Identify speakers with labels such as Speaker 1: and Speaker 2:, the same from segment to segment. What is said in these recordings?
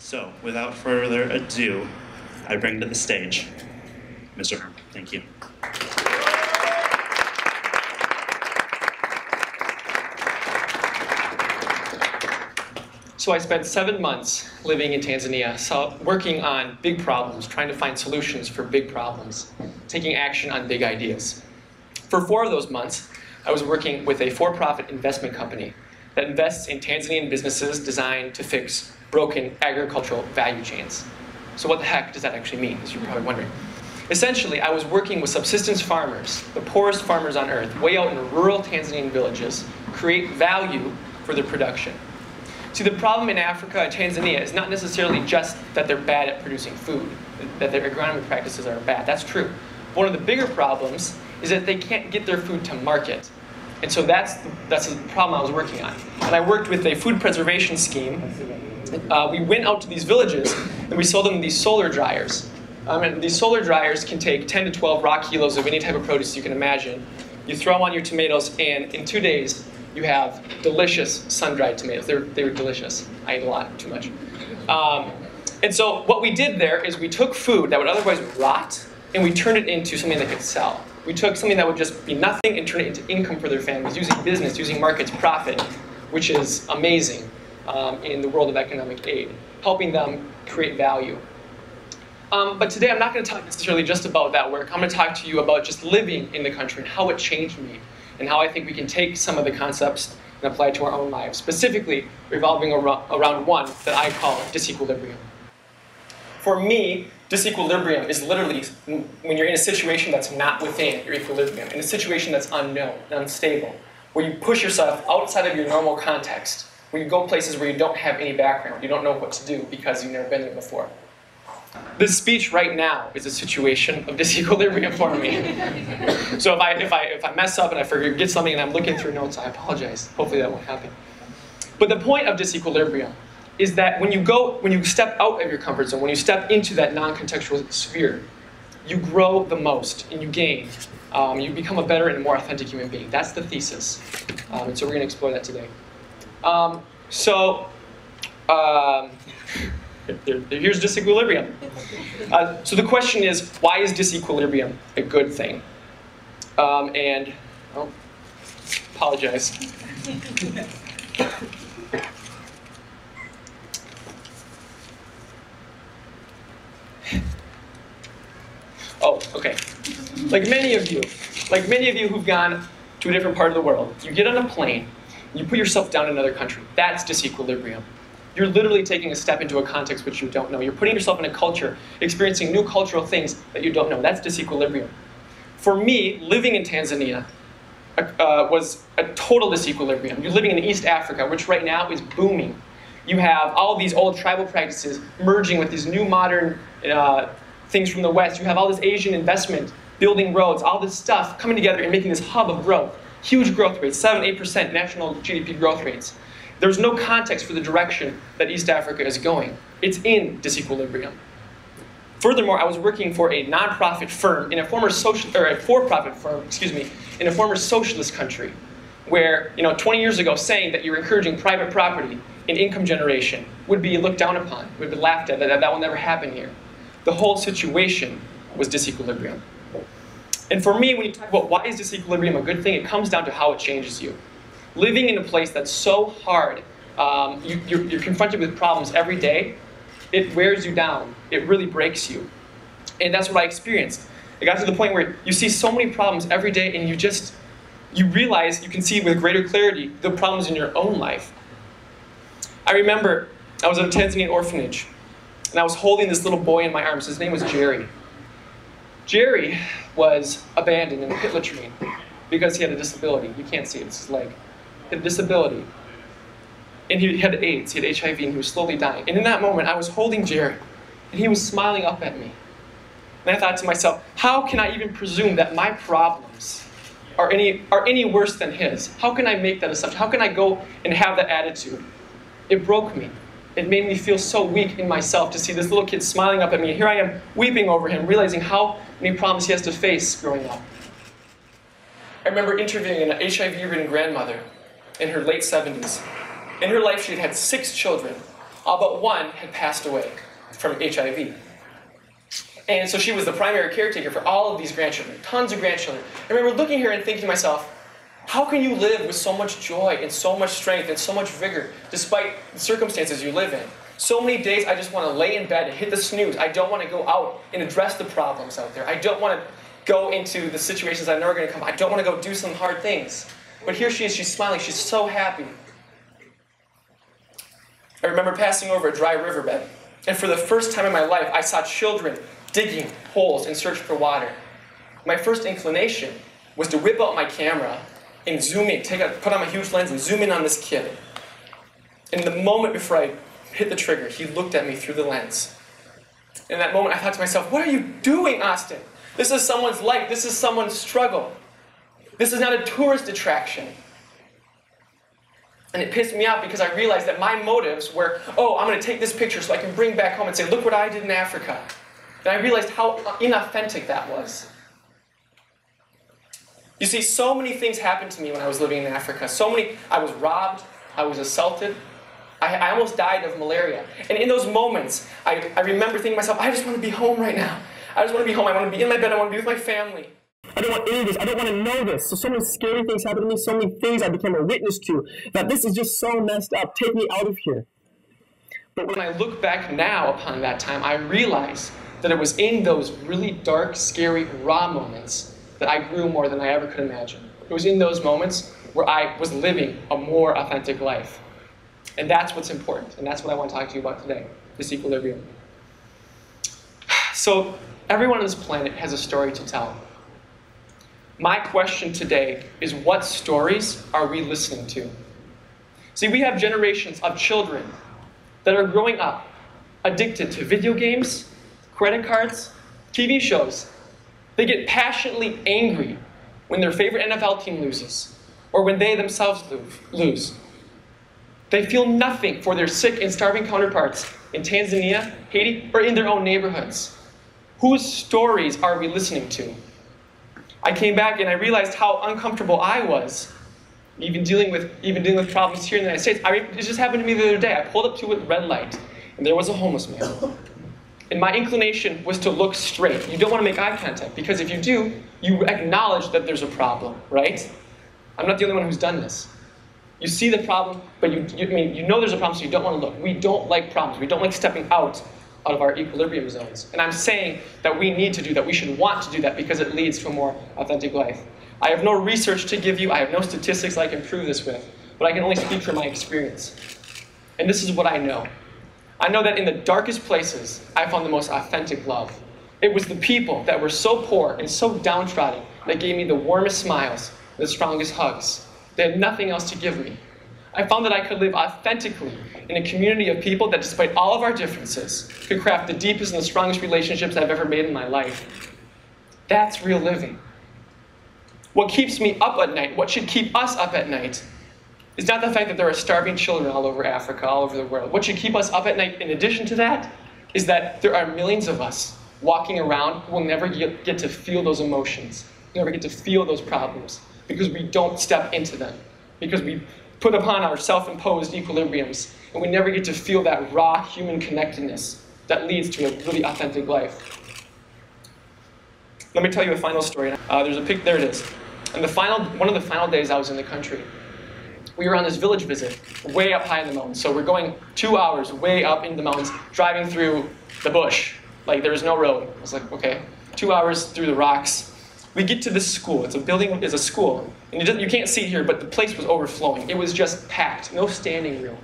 Speaker 1: So, without further ado, I bring to the stage Mr. Hermann. Thank you.
Speaker 2: So I spent 7 months living in Tanzania, working on big problems, trying to find solutions for big problems, taking action on big ideas. For 4 of those months, I was working with a for-profit investment company that invests in Tanzanian businesses designed to fix broken agricultural value chains. So what the heck does that actually mean, as you're probably wondering? Essentially, I was working with subsistence farmers, the poorest farmers on earth, way out in rural Tanzanian villages, create value for their production. See, the problem in Africa and Tanzania is not necessarily just that they're bad at producing food, that their agronomy practices are bad. That's true. One of the bigger problems is that they can't get their food to market. And so that's the problem I was working on. And I worked with a food preservation scheme. We went out to these villages and we sold them these solar dryers. And these solar dryers can take 10 to 12 raw kilos of any type of produce you can imagine. You throw them on your tomatoes, and in 2 days, you have delicious sun-dried tomatoes. They were delicious. I ate a lot, too much. And so what we did there is we took food that would otherwise rot, and we turned it into something that could sell. We took something that would just be nothing and turned it into income for their families, using business, using markets, profit, which is amazing in the world of economic aid, helping them create value. But today I'm not going to talk necessarily just about that work. I'm going to talk to you about just living in the country and how it changed me, and how I think we can take some of the concepts and apply it to our own lives, specifically revolving around one that I call disequilibrium. For me, disequilibrium is literally when you're in a situation that's not within your equilibrium, in a situation that's unknown, unstable, where you push yourself outside of your normal context, where you go places where you don't have any background, you don't know what to do because you've never been there before. This speech right now is a situation of disequilibrium for me. So if I mess up and I forget something and I'm looking through notes, I apologize. Hopefully that won't happen. But the point of disequilibrium is that when you step out of your comfort zone, when you step into that non-contextual sphere, you grow the most and you gain. You become a better and a more authentic human being. That's the thesis. And so we're going to explore that today. Here's disequilibrium. So the question is, why is disequilibrium a good thing? Apologize. Oh, okay. Like many of you who've gone to a different part of the world, you get on a plane, you put yourself down in another country. That's disequilibrium. You're literally taking a step into a context which you don't know. You're putting yourself in a culture, experiencing new cultural things that you don't know. That's disequilibrium. For me, living in Tanzania was a total disequilibrium. You're living in East Africa, which right now is booming. You have all these old tribal practices merging with these new modern things from the West. You have all this Asian investment, building roads, all this stuff coming together and making this hub of growth. Huge growth rates, 7-8% national GDP growth rates. There's no context for the direction that East Africa is going. It's in disequilibrium. Furthermore, I was working for a nonprofit firm in a for-profit firm, in a former socialist country, where 20 years ago, saying that you're encouraging private property and income generation would be looked down upon, would be laughed at. That will never happen here. The whole situation was disequilibrium. And for me, when you talk about why is disequilibrium a good thing, it comes down to how it changes you. Living in a place that's so hard, you're confronted with problems every day, it wears you down. It really breaks you. And that's what I experienced. It got to the point where you see so many problems every day and you realize you can see with greater clarity the problems in your own life. I remember I was at a Tanzanian orphanage and I was holding this little boy in my arms. His name was Jerry. Jerry was abandoned in a pit latrine because he had a disability. You can't see it, it's his leg. He had a disability. And he had AIDS, he had HIV, and he was slowly dying. And in that moment, I was holding Jerry, and he was smiling up at me. And I thought to myself, how can I even presume that my problems are any worse than his? How can I make that assumption? How can I go and have that attitude? It broke me. It made me feel so weak in myself to see this little kid smiling up at me. And here I am weeping over him, realizing how many problems he has to face growing up. I remember interviewing an HIV-ridden grandmother in her late 70s. In her life, she had had 6 children, all but one had passed away from HIV. And so she was the primary caretaker for all of these grandchildren, tons of grandchildren. I remember looking here and thinking to myself, how can you live with so much joy and so much strength and so much vigor despite the circumstances you live in? So many days I just want to lay in bed and hit the snooze. I don't want to go out and address the problems out there. I don't want to go into the situations that are never going to come. I don't want to go do some hard things. But here she is, she's smiling, she's so happy. I remember passing over a dry riverbed, and for the first time in my life, I saw children digging holes in search for water. My first inclination was to whip out my camera and zoom in, put on my huge lens and zoom in on this kid. In the moment before I hit the trigger, he looked at me through the lens. In that moment, I thought to myself, what are you doing, Austin? This is someone's life. This is someone's struggle. This is not a tourist attraction. And it pissed me off because I realized that my motives were, oh, I'm going to take this picture so I can bring back home and say, look what I did in Africa. And I realized how inauthentic that was. You see, so many things happened to me when I was living in Africa. I was robbed, I was assaulted, I almost died of malaria. And in those moments, I remember thinking to myself, I just want to be home right now. I just want to be home. I want to be in my bed. I want to be with my family. I don't want any of this. I don't want to know this. So many scary things happened to me, so many things I became a witness to, that this is just so messed up. Take me out of here. But when I look back now upon that time, I realize that it was in those really dark, scary, raw moments that I grew more than I ever could imagine. It was in those moments where I was living a more authentic life. And that's what's important, and that's what I want to talk to you about today, disequilibrium. So, everyone on this planet has a story to tell. My question today is, what stories are we listening to? See, we have generations of children that are growing up addicted to video games, credit cards, TV shows. They get passionately angry when their favorite NFL team loses, or when they themselves lose. They feel nothing for their sick and starving counterparts in Tanzania, Haiti, or in their own neighborhoods. Whose stories are we listening to? I came back and I realized how uncomfortable I was, even dealing with problems here in the United States. It just happened to me the other day. I pulled up to a red light, and there was a homeless man. And my inclination was to look straight. You don't want to make eye contact, because if you do, you acknowledge that there's a problem, right? I'm not the only one who's done this. You see the problem, but you know there's a problem, so you don't want to look. We don't like problems. We don't like stepping out of our equilibrium zones. And I'm saying that we need to do that. We should want to do that because it leads to a more authentic life. I have no research to give you. I have no statistics I can prove this with. But I can only speak from my experience. And this is what I know. I know that in the darkest places, I found the most authentic love. It was the people that were so poor and so downtrodden that gave me the warmest smiles, the strongest hugs. They had nothing else to give me. I found that I could live authentically in a community of people that, despite all of our differences, could craft the deepest and the strongest relationships I've ever made in my life. That's real living. What keeps me up at night, what should keep us up at night, is not the fact that there are starving children all over Africa, all over the world. What should keep us up at night, in addition to that, is that there are millions of us walking around who will never get to feel those emotions, never get to feel those problems, because we don't step into them, because we put upon our self-imposed equilibriums, and we never get to feel that raw human connectedness that leads to a really authentic life. Let me tell you a final story. There's a pic, there it is. And one of the final days I was in the country, we were on this village visit, way up high in the mountains. So we're going 2 hours way up in the mountains, driving through the bush. Like, there was no road. I was like, okay, 2 hours through the rocks. We get to this school. It's a school. And you can't see it here, but the place was overflowing. It was just packed. No standing room.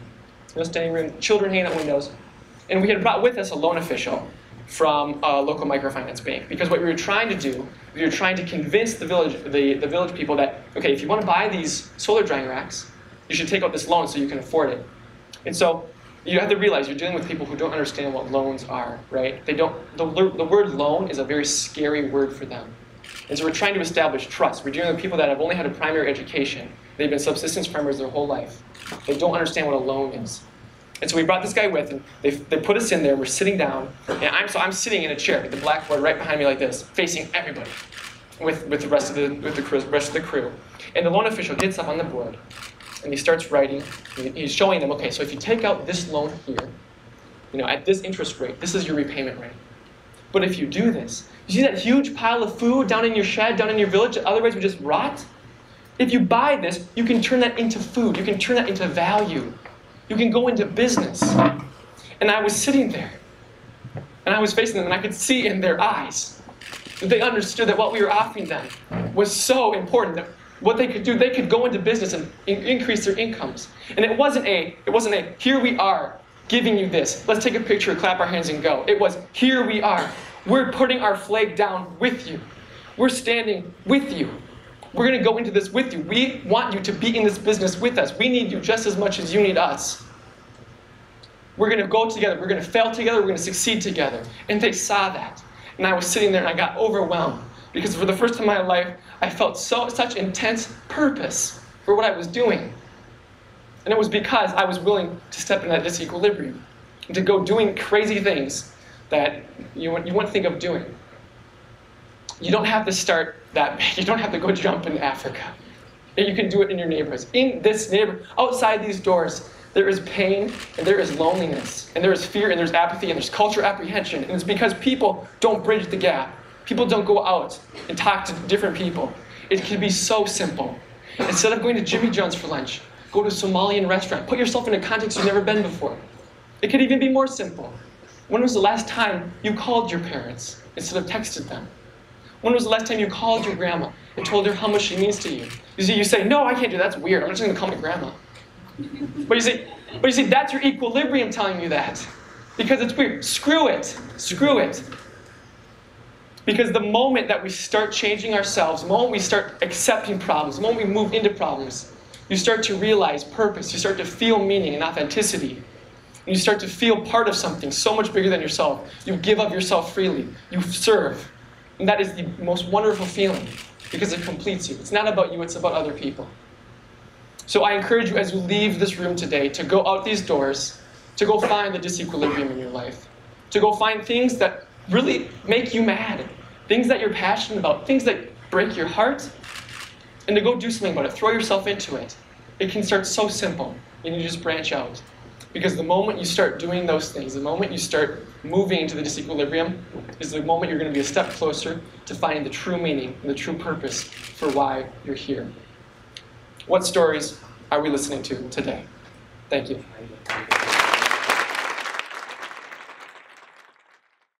Speaker 2: No standing room. Children hanging out windows. And we had brought with us a loan official from a local microfinance bank. Because what we were trying to do, we were trying to convince the village people that, okay, if you want to buy these solar drying racks, you should take out this loan so you can afford it. And so you have to realize you're dealing with people who don't understand what loans are, right? The word loan is a very scary word for them. And so we're trying to establish trust. We're dealing with people that have only had a primary education. They've been subsistence farmers their whole life. They don't understand what a loan is. And so we brought this guy with, and they put us in there. We're sitting down, and I'm sitting in a chair with the blackboard right behind me like this, facing everybody, with the rest of the crew. And the loan official gets up on the board, and he starts writing. And he's showing them, okay, so if you take out this loan here, at this interest rate, this is your repayment rate. But if you do this, you see that huge pile of food down in your shed, down in your village that otherwise would just rot? If you buy this, you can turn that into food. You can turn that into value. You can go into business. And I was sitting there, and I was facing them, and I could see in their eyes that they understood that what we were offering them was so important, that what they could do, they could go into business and increase their incomes. And it wasn't a, here we are, giving you this. Let's take a picture, clap our hands, and go. It was, here we are. We're putting our flag down with you. We're standing with you. We're going to go into this with you. We want you to be in this business with us. We need you just as much as you need us. We're going to go together. We're going to fail together. We're going to succeed together. And they saw that. And I was sitting there and I got overwhelmed. Because for the first time in my life, I felt such intense purpose for what I was doing. And it was because I was willing to step in that disequilibrium and to go doing crazy things that you wouldn't think of doing. You don't have to start that big. You don't have to go jump in Africa. You can do it in your neighborhoods. In this neighborhood, outside these doors, there is pain, and there is loneliness, and there is fear, and there's apathy, and there's cultural apprehension. And it's because people don't bridge the gap. People don't go out and talk to different people. It can be so simple. Instead of going to Jimmy John's for lunch, go to a Somalian restaurant. Put yourself in a context you've never been before. It could even be more simple. When was the last time you called your parents instead of texted them? When was the last time you called your grandma and told her how much she means to you? You say, no, I can't do that. That's weird. I'm just going to call my grandma. But you say, that's your equilibrium telling you that. Because it's weird. Screw it. Screw it. Because the moment that we start changing ourselves, the moment we start accepting problems, the moment we move into problems, you start to realize purpose. You start to feel meaning and authenticity. And you start to feel part of something so much bigger than yourself. You give of yourself freely. You serve. And that is the most wonderful feeling because it completes you. It's not about you, it's about other people. So I encourage you as you leave this room today to go out these doors, to go find the disequilibrium in your life, to go find things that really make you mad, things that you're passionate about, things that break your heart, and to go do something about it. Throw yourself into it. It can start so simple, and you just branch out. Because the moment you start doing those things, the moment you start moving into the disequilibrium, is the moment you're going to be a step closer to finding the true meaning and the true purpose for why you're here. What stories are we listening to today? Thank you.